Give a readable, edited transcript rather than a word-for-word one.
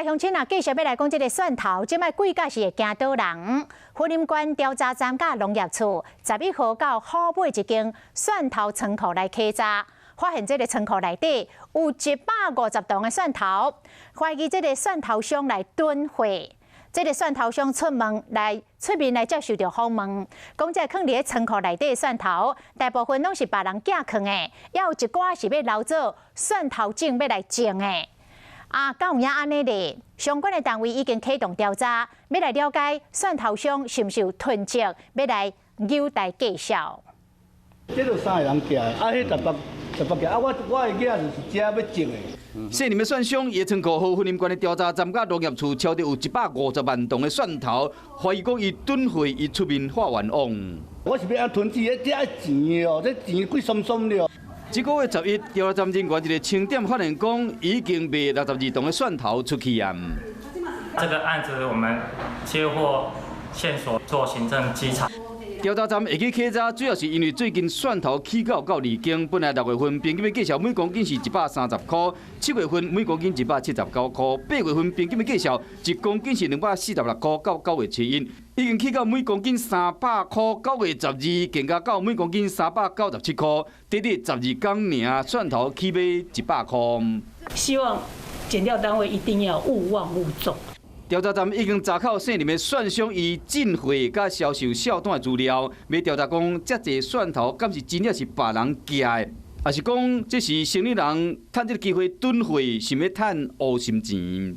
乡亲啊，继续要来讲这个蒜头，即摆贵价是会惊倒人。云林县调查站甲农业处11号到虎尾一间蒜头仓库来稽查，发现这个仓库内底有150吨的蒜头，怀疑这个蒜头商来囤货。这个蒜头商出面来接受到访问，讲这放伫咧仓库内底的蒜头，大部分拢是别人寄放的，也有一寡是要留做蒜头种要来种的。敢有影安尼咧？相关的单位已经启动调查，要来了解蒜头商是毋是有囤积，要来优待介绍。这都3个人寄的，迄18件，我的囝就是遮要种的。县里面蒜商也仓库和云林县的调查站甲农业处敲到有150万吨的蒜头，怀疑讲伊囤货，伊出面发冤枉。我是要安囤积，这爱钱的哦，这钱贵松松的哦。这个月11，调查站人员一个清点发现讲，已经卖62吨的蒜头出去啊。这个案子我们接获线索做行政稽查。调查站会去稽查，主要是因为最近蒜头起价到2斤，本来6月份平均的计价每公斤是130块，7月份每公斤179块，8月份平均的计价1公斤是246块，到9月7日已经起到每公斤300块，9月12更加到每公斤397块，短短12天尔，蒜头起码100块。希望检调单位一定要勿忘勿重。调查站已经查考县里面蒜商以进货甲销售小单的资料，要调查讲遮济蒜头敢是真正是别人寄的，还是讲这是生意人趁这个机会囤货，想要趁乌心钱。